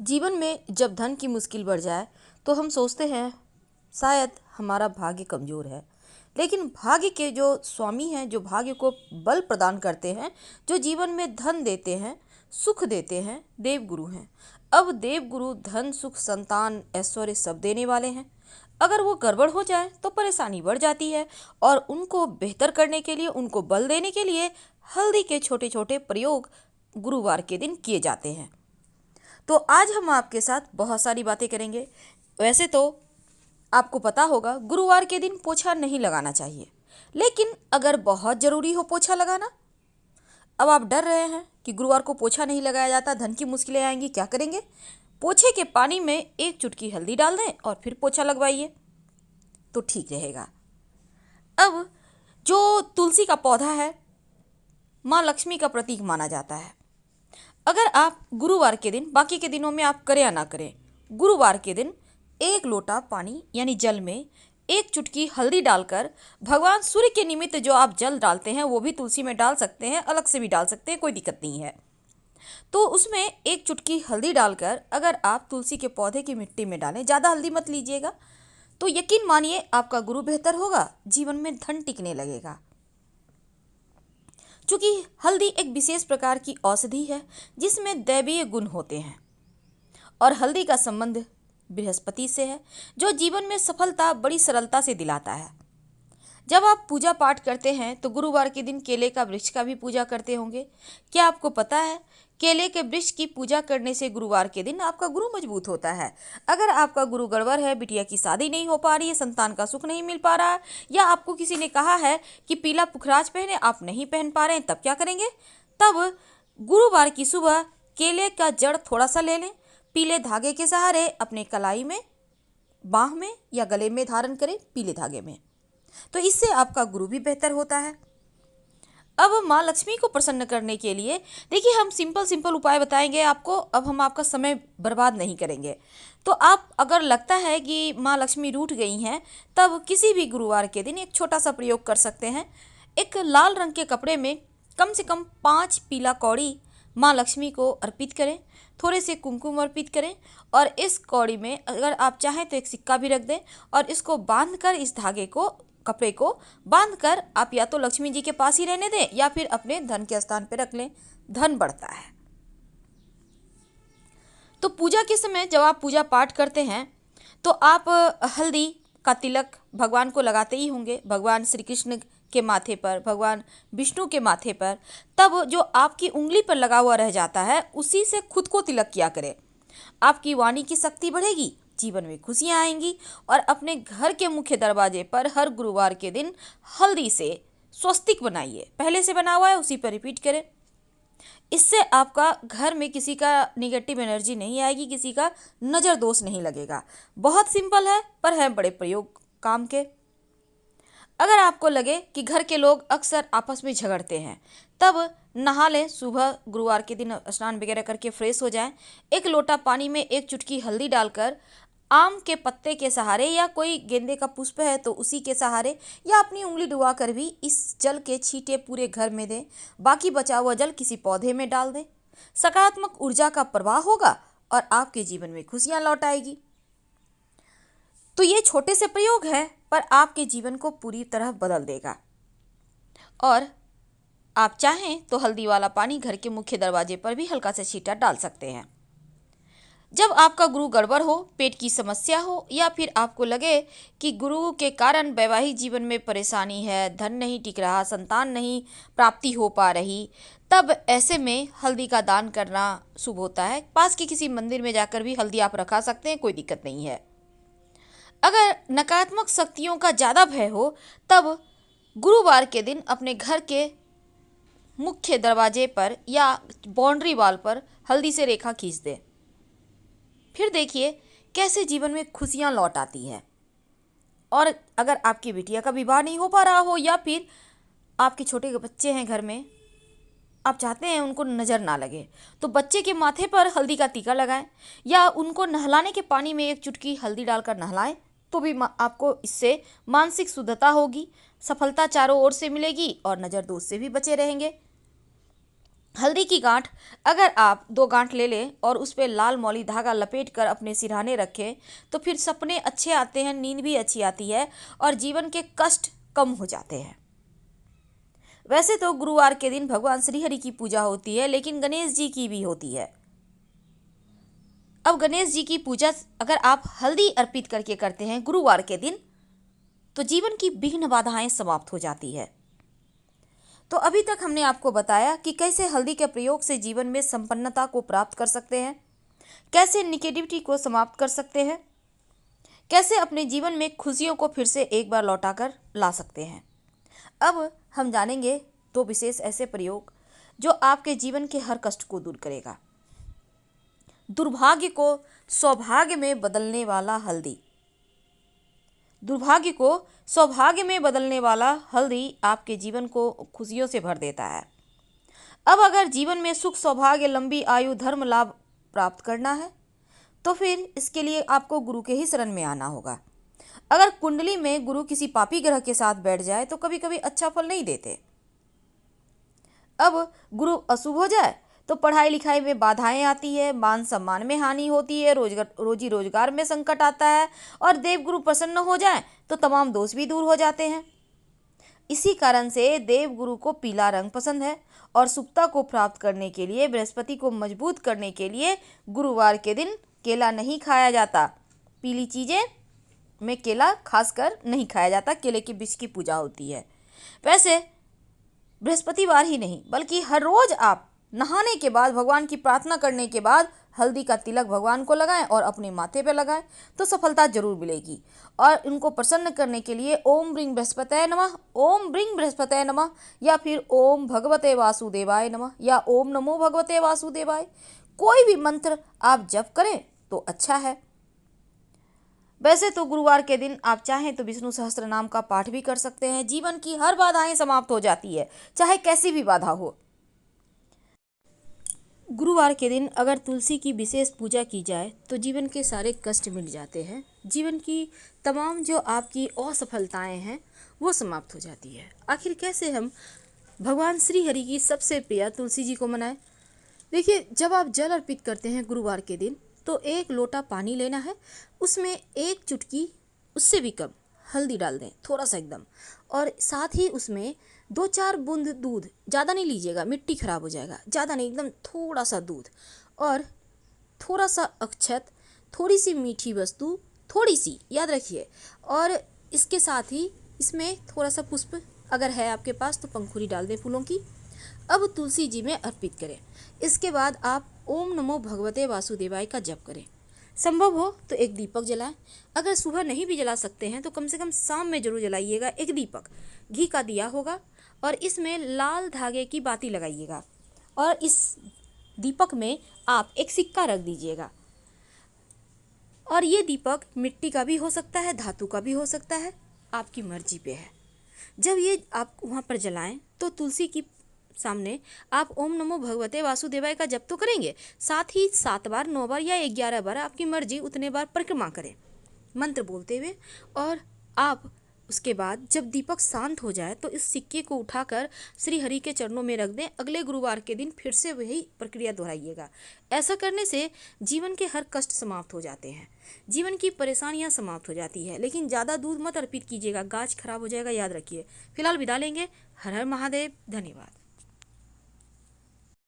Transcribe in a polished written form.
जीवन में जब धन की मुश्किल बढ़ जाए तो हम सोचते हैं शायद हमारा भाग्य कमज़ोर है। लेकिन भाग्य के जो स्वामी हैं, जो भाग्य को बल प्रदान करते हैं, जो जीवन में धन देते हैं, सुख देते हैं, देवगुरु हैं। अब देवगुरु धन, सुख, संतान, ऐश्वर्य सब देने वाले हैं। अगर वो गड़बड़ हो जाए तो परेशानी बढ़ जाती है और उनको बेहतर करने के लिए, उनको बल देने के लिए हल्दी के छोटे छोटे प्रयोग गुरुवार के दिन किए जाते हैं। तो आज हम आपके साथ बहुत सारी बातें करेंगे। वैसे तो आपको पता होगा गुरुवार के दिन पोछा नहीं लगाना चाहिए, लेकिन अगर बहुत ज़रूरी हो पोछा लगाना, अब आप डर रहे हैं कि गुरुवार को पोछा नहीं लगाया जाता, धन की मुश्किलें आएंगी, क्या करेंगे? पोछे के पानी में एक चुटकी हल्दी डाल दें और फिर पोछा लगवाइए तो ठीक रहेगा। अब जो तुलसी का पौधा है, माँ लक्ष्मी का प्रतीक माना जाता है। अगर आप गुरुवार के दिन, बाकी के दिनों में आप करें या ना करें, गुरुवार के दिन एक लोटा पानी यानी जल में एक चुटकी हल्दी डालकर भगवान सूर्य के निमित्त जो आप जल डालते हैं वो भी तुलसी में डाल सकते हैं, अलग से भी डाल सकते हैं, कोई दिक्कत नहीं है। तो उसमें एक चुटकी हल्दी डालकर अगर आप तुलसी के पौधे की मिट्टी में डालें, ज़्यादा हल्दी मत लीजिएगा, तो यकीन मानिए आपका गुरु बेहतर होगा, जीवन में धन टिकने लगेगा। चूँकि हल्दी एक विशेष प्रकार की औषधि है जिसमें दैवीय गुण होते हैं और हल्दी का संबंध बृहस्पति से है, जो जीवन में सफलता बड़ी सरलता से दिलाता है। जब आप पूजा पाठ करते हैं तो गुरुवार के दिन केले का वृक्ष का भी पूजा करते होंगे। क्या आपको पता है केले के वृक्ष की पूजा करने से गुरुवार के दिन आपका गुरु मजबूत होता है। अगर आपका गुरु गड़बड़ है, बिटिया की शादी नहीं हो पा रही है, संतान का सुख नहीं मिल पा रहा है, या आपको किसी ने कहा है कि पीला पुखराज पहने, आप नहीं पहन पा रहे हैं, तब क्या करेंगे? तब गुरुवार की सुबह केले का जड़ थोड़ा सा ले लें, पीले धागे के सहारे अपने कलाई में, बाह में या गले में धारण करें पीले धागे में, तो इससे आपका गुरु भी बेहतर होता है। अब माँ लक्ष्मी को प्रसन्न करने के लिए देखिए हम सिंपल उपाय बताएंगे आपको। अब हम आपका समय बर्बाद नहीं करेंगे। तो आप अगर लगता है कि माँ लक्ष्मी रूठ गई हैं, तब किसी भी गुरुवार के दिन एक छोटा सा प्रयोग कर सकते हैं। एक लाल रंग के कपड़े में कम से कम 5 पीला कौड़ी माँ लक्ष्मी को अर्पित करें, थोड़े से कुमकुम अर्पित करें और इस कौड़ी में अगर आप चाहें तो एक सिक्का भी रख दें और इसको बांधकर, इस धागे को, कपड़े को बांधकर आप या तो लक्ष्मी जी के पास ही रहने दें या फिर अपने धन के स्थान पर रख लें, धन बढ़ता है। तो पूजा के समय जब आप पूजा पाठ करते हैं तो आप हल्दी का तिलक भगवान को लगाते ही होंगे, भगवान श्री कृष्ण के माथे पर, भगवान विष्णु के माथे पर। तब जो आपकी उंगली पर लगा हुआ रह जाता है उसी से खुद को तिलक किया करें। आपकी वाणी की शक्ति बढ़ेगी, जीवन में खुशियां आएंगी और अपने घर के मुख्य दरवाजे पर हर गुरुवार के दिन हल्दी से स्वस्तिक बनाइए। पहले से बना हुआ है उसी पर रिपीट करें। इससे आपका घर में किसी का निगेटिव एनर्जी नहीं आएगी, किसी का नज़र दोष नहीं लगेगा। बहुत सिंपल है पर है बड़े प्रयोग काम के। अगर आपको लगे कि घर के लोग अक्सर आपस में झगड़ते हैं, तब नहा लें। सुबह गुरुवार के दिन स्नान वगैरह करके फ्रेश हो जाएं। एक लोटा पानी में एक चुटकी हल्दी डालकर आम के पत्ते के सहारे या कोई गेंदे का पुष्प है तो उसी के सहारे या अपनी उंगली डुबा कर भी इस जल के छींटे पूरे घर में दें। बाकी बचा हुआ जल किसी पौधे में डाल दें। सकारात्मक ऊर्जा का प्रवाह होगा और आपके जीवन में खुशियां लौट आएगी। तो ये छोटे से प्रयोग है पर आपके जीवन को पूरी तरह बदल देगा। और आप चाहें तो हल्दी वाला पानी घर के मुख्य दरवाजे पर भी हल्का से छींटा डाल सकते हैं। जब आपका गुरु गड़बड़ हो, पेट की समस्या हो या फिर आपको लगे कि गुरु के कारण वैवाहिक जीवन में परेशानी है, धन नहीं टिक रहा, संतान नहीं प्राप्ति हो पा रही, तब ऐसे में हल्दी का दान करना शुभ होता है। पास के किसी मंदिर में जाकर भी हल्दी आप रखा सकते हैं, कोई दिक्कत नहीं है। अगर नकारात्मक शक्तियों का ज़्यादा भय हो तब गुरुवार के दिन अपने घर के मुख्य दरवाजे पर या बाउंड्री वॉल पर हल्दी से रेखा खींच दें। फिर देखिए कैसे जीवन में खुशियां लौट आती है। और अगर आपकी बिटिया का विवाह नहीं हो पा रहा हो या फिर आपके छोटे बच्चे हैं घर में, आप चाहते हैं उनको नज़र ना लगे, तो बच्चे के माथे पर हल्दी का टीका लगाएं या उनको नहलाने के पानी में एक चुटकी हल्दी डालकर नहलाएं, तो भी आपको इससे मानसिक शुद्धता होगी, सफलता चारों ओर से मिलेगी और नज़र दोष से भी बचे रहेंगे। हल्दी की गांठ अगर आप 2 गांठ ले लें और उस पर लाल मौली धागा लपेट कर अपने सिरहाने रखें तो फिर सपने अच्छे आते हैं, नींद भी अच्छी आती है और जीवन के कष्ट कम हो जाते हैं। वैसे तो गुरुवार के दिन भगवान श्री हरि की पूजा होती है, लेकिन गणेश जी की भी होती है। अब गणेश जी की पूजा अगर आप हल्दी अर्पित करके करते हैं गुरुवार के दिन तो जीवन की विघ्न बाधाएं समाप्त हो जाती है। तो अभी तक हमने आपको बताया कि कैसे हल्दी के प्रयोग से जीवन में संपन्नता को प्राप्त कर सकते हैं, कैसे निगेटिविटी को समाप्त कर सकते हैं, कैसे अपने जीवन में खुशियों को फिर से एक बार लौटाकर ला सकते हैं। अब हम जानेंगे 2 विशेष ऐसे प्रयोग जो आपके जीवन के हर कष्ट को दूर करेगा। दुर्भाग्य को सौभाग्य में बदलने वाला हल्दी। दुर्भाग्य को सौभाग्य में बदलने वाला हल्दी आपके जीवन को खुशियों से भर देता है। अब अगर जीवन में सुख, सौभाग्य, लंबी आयु, धर्म लाभ प्राप्त करना है तो फिर इसके लिए आपको गुरु के ही शरण में आना होगा। अगर कुंडली में गुरु किसी पापी ग्रह के साथ बैठ जाए तो कभी कभी अच्छा फल नहीं देते। अब गुरु अशुभ हो जाए तो पढ़ाई लिखाई में बाधाएं आती है, मान सम्मान में हानि होती है, रोजी रोजगार में संकट आता है और देवगुरु प्रसन्न हो जाए तो तमाम दोष भी दूर हो जाते हैं। इसी कारण से देवगुरु को पीला रंग पसंद है और शुभता को प्राप्त करने के लिए, बृहस्पति को मजबूत करने के लिए गुरुवार के दिन केला नहीं खाया जाता। पीली चीजें में केला खासकर नहीं खाया जाता। केले के बीज की पूजा होती है। वैसे बृहस्पतिवार ही नहीं बल्कि हर रोज आप नहाने के बाद, भगवान की प्रार्थना करने के बाद हल्दी का तिलक भगवान को लगाएं और अपने माथे पे लगाएं तो सफलता जरूर मिलेगी। और इनको प्रसन्न करने के लिए ओम ब्रीं बृहस्पतये नमः, ओम ब्रीं बृहस्पतये नमः या फिर ओम भगवते वासुदेवाय नमः या ओम नमो भगवते वासुदेवाय, कोई भी मंत्र आप जप करें तो अच्छा है। वैसे तो गुरुवार के दिन आप चाहें तो विष्णु सहस्त्र नाम का पाठ भी कर सकते हैं। जीवन की हर बाधाएं समाप्त हो जाती है, चाहे कैसी भी बाधा हो। गुरुवार के दिन अगर तुलसी की विशेष पूजा की जाए तो जीवन के सारे कष्ट मिट जाते हैं। जीवन की तमाम जो आपकी असफलताएं हैं वो समाप्त हो जाती है। आखिर कैसे हम भगवान श्री हरि की सबसे प्रिय तुलसी जी को मनाएं? देखिए, जब आप जल अर्पित करते हैं गुरुवार के दिन तो 1 लोटा पानी लेना है, उसमें 1 चुटकी, उससे भी कम हल्दी डाल दें, थोड़ा सा एकदम, और साथ ही उसमें 2-4 बूंद दूध, ज़्यादा नहीं लीजिएगा, मिट्टी खराब हो जाएगा, ज़्यादा नहीं, एकदम थोड़ा सा दूध और थोड़ा सा अक्षत, थोड़ी सी मीठी वस्तु, थोड़ी सी, याद रखिए। और इसके साथ ही इसमें थोड़ा सा पुष्प अगर है आपके पास तो पंखुड़ी डाल दें फूलों की। अब तुलसी जी में अर्पित करें। इसके बाद आप ओम नमो भगवते वासुदेवाय का जप करें। संभव हो तो 1 दीपक जलाएं। अगर सुबह नहीं भी जला सकते हैं तो कम से कम शाम में जरूर जलाइएगा। 1 दीपक घी का दिया होगा और इसमें लाल धागे की बाती लगाइएगा और इस दीपक में आप 1 सिक्का रख दीजिएगा। और ये दीपक मिट्टी का भी हो सकता है, धातु का भी हो सकता है, आपकी मर्जी पे है। जब ये आप वहाँ पर जलाएं तो तुलसी की सामने आप ओम नमो भगवते वासुदेवाय का जप तो करेंगे, साथ ही 7 बार, 9 बार या 11 बार, आपकी मर्जी, उतने बार परिक्रमा करें मंत्र बोलते हुए। और आप उसके बाद जब दीपक शांत हो जाए तो इस सिक्के को उठाकर श्री हरि के चरणों में रख दें। अगले गुरुवार के दिन फिर से वही प्रक्रिया दोहराइएगा। ऐसा करने से जीवन के हर कष्ट समाप्त हो जाते हैं, जीवन की परेशानियां समाप्त हो जाती है। लेकिन ज़्यादा दूध मत अर्पित कीजिएगा, गाछ खराब हो जाएगा, याद रखिए। फिलहाल विदा लेंगे। हर हर महादेव। धन्यवाद।